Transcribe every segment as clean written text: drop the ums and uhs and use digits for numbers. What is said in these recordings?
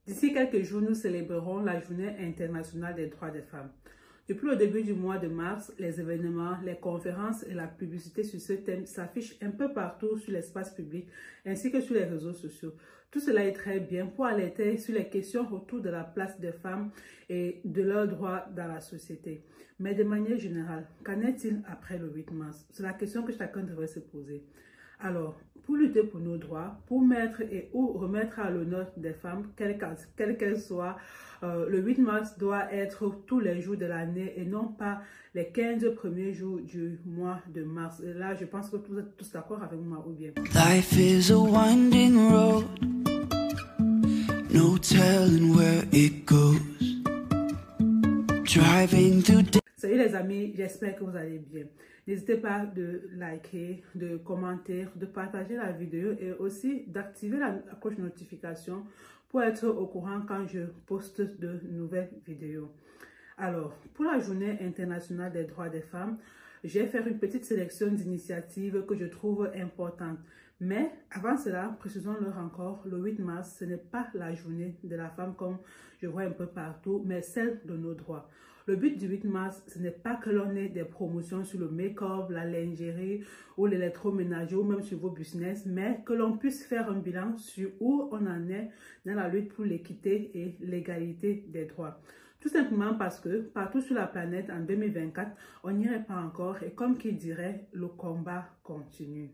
D'ici quelques jours, nous célébrerons la Journée internationale des droits des femmes. Depuis le début du mois de mars, les événements, les conférences et la publicité sur ce thème s'affichent un peu partout sur l'espace public ainsi que sur les réseaux sociaux. Tout cela est très bien pour alerter sur les questions autour de la place des femmes et de leurs droits dans la société. Mais de manière générale, qu'en est-il après le 8 mars? C'est la question que chacun devrait se poser. Alors, pour lutter pour nos droits, pour mettre et ou remettre à l'honneur des femmes, quelles qu'elles soient, le 8 mars doit être tous les jours de l'année et non pas les 15 premiers jours du mois de mars. Et là, je pense que vous êtes tous d'accord avec moi ou bien. Life is a winding road, no telling where it goes. Driving through. Salut les amis, j'espère que vous allez bien. N'hésitez pas de liker, de commenter, de partager la vidéo et aussi d'activer la cloche de notification pour être au courant quand je poste de nouvelles vidéos. Alors, pour la Journée internationale des droits des femmes, je vais faire une petite sélection d'initiatives que je trouve importantes. Mais avant cela, précisons-le encore, le 8 mars, ce n'est pas la journée de la femme comme je vois un peu partout, mais celle de nos droits. Le but du 8 mars, ce n'est pas que l'on ait des promotions sur le make-up, la lingerie ou l'électroménager ou même sur vos business, mais que l'on puisse faire un bilan sur où on en est dans la lutte pour l'équité et l'égalité des droits. Tout simplement parce que partout sur la planète en 2024, on n'y est pas encore et comme qui dirait, le combat continue.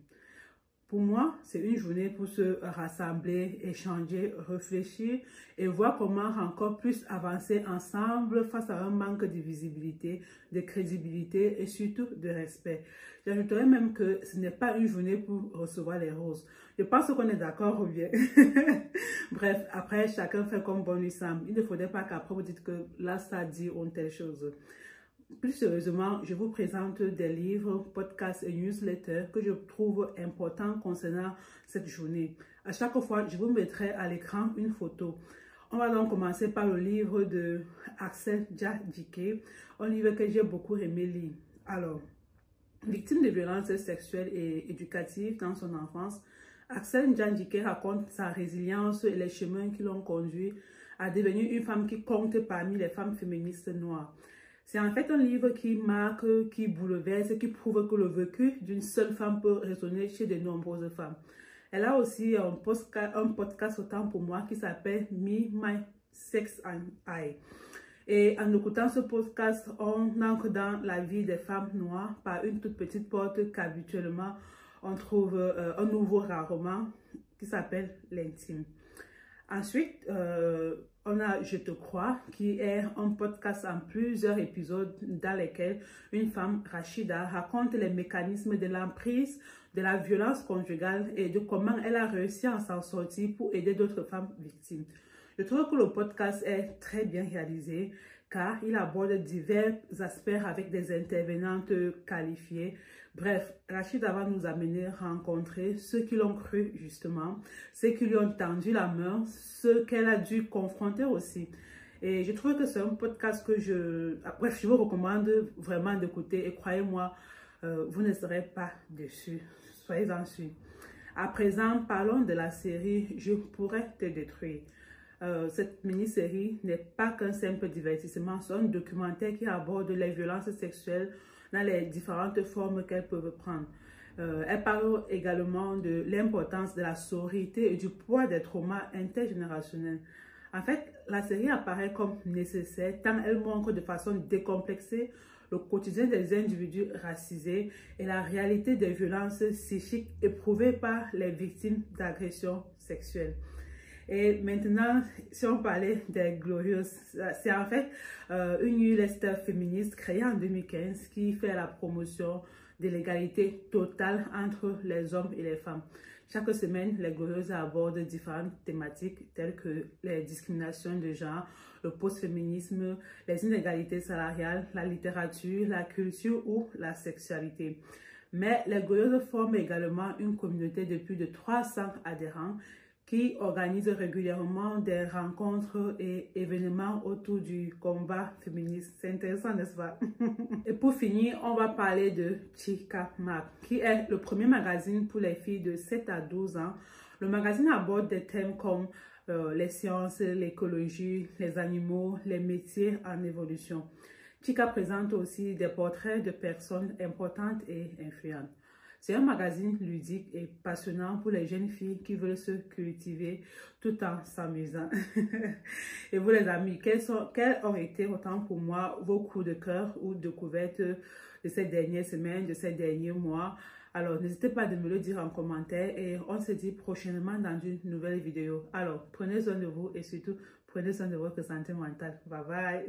Pour moi, c'est une journée pour se rassembler, échanger, réfléchir et voir comment encore plus avancer ensemble face à un manque de visibilité, de crédibilité et surtout de respect. J'ajouterais même que ce n'est pas une journée pour recevoir les roses. Je pense qu'on est d'accord ou bien. Bref, après, chacun fait comme bon lui semble. Il ne faudrait pas qu'après vous dites que là, ça dit ou telle chose. Plus sérieusement, je vous présente des livres, podcasts et newsletters que je trouve importants concernant cette journée. À chaque fois, je vous mettrai à l'écran une photo. On va donc commencer par le livre de Axel Jadike, un livre que j'ai beaucoup aimé lire. Alors, victime de violences sexuelles et éducatives dans son enfance, Axel Jadike raconte sa résilience et les chemins qui l'ont conduit à devenir une femme qui compte parmi les femmes féministes noires. C'est en fait un livre qui marque, qui bouleverse, qui prouve que le vécu d'une seule femme peut résonner chez de nombreuses femmes. Elle a aussi un podcast autant pour moi qui s'appelle Me, My, Sex and I. Et en écoutant ce podcast, on entre dans la vie des femmes noires par une toute petite porte qu'habituellement on trouve un nouveau rarement qui s'appelle l'intime. Ensuite, on a Je te crois, qui est un podcast en plusieurs épisodes dans lesquels une femme, Rachida, raconte les mécanismes de l'emprise, de la violence conjugale et de comment elle a réussi à s'en sortir pour aider d'autres femmes victimes. Je trouve que le podcast est très bien réalisé car il aborde divers aspects avec des intervenantes qualifiées. Bref, Rachida va nous amener à rencontrer ceux qui l'ont cru justement, ceux qui lui ont tendu la main, ceux qu'elle a dû confronter aussi. Et je trouve que c'est un podcast que je vous recommande vraiment d'écouter et croyez-moi, vous ne serez pas déçus, soyez-en sûrs. À présent, parlons de la série Je pourrais te détruire. Cette mini-série n'est pas qu'un simple divertissement, c'est un documentaire qui aborde les violences sexuelles dans les différentes formes qu'elles peuvent prendre. Elle parle également de l'importance de la sororité et du poids des traumas intergénérationnels. En fait, la série apparaît comme nécessaire tant elle montre de façon décomplexée le quotidien des individus racisés et la réalité des violences psychiques éprouvées par les victimes d'agressions sexuelles. Et maintenant, si on parlait des Glorieuses, c'est en fait une newsletter féministe créée en 2015 qui fait la promotion de l'égalité totale entre les hommes et les femmes. Chaque semaine, les Glorieuses abordent différentes thématiques telles que les discriminations de genre, le post-féminisme, les inégalités salariales, la littérature, la culture ou la sexualité. Mais les Glorieuses forment également une communauté de plus de 300 adhérents qui organise régulièrement des rencontres et événements autour du combat féministe. C'est intéressant, n'est-ce pas? Et pour finir, on va parler de Chica Mag, qui est le premier magazine pour les filles de 7 à 12 ans. Le magazine aborde des thèmes comme les sciences, l'écologie, les animaux, les métiers en évolution. Chica présente aussi des portraits de personnes importantes et influentes. C'est un magazine ludique et passionnant pour les jeunes filles qui veulent se cultiver tout en s'amusant. Et vous les amis, quels ont été autant pour moi vos coups de cœur ou découvertes de ces dernières semaines, de ces derniers mois? Alors, n'hésitez pas à me le dire en commentaire et on se dit prochainement dans une nouvelle vidéo. Alors, prenez soin de vous et surtout, prenez soin de votre santé mentale. Bye bye!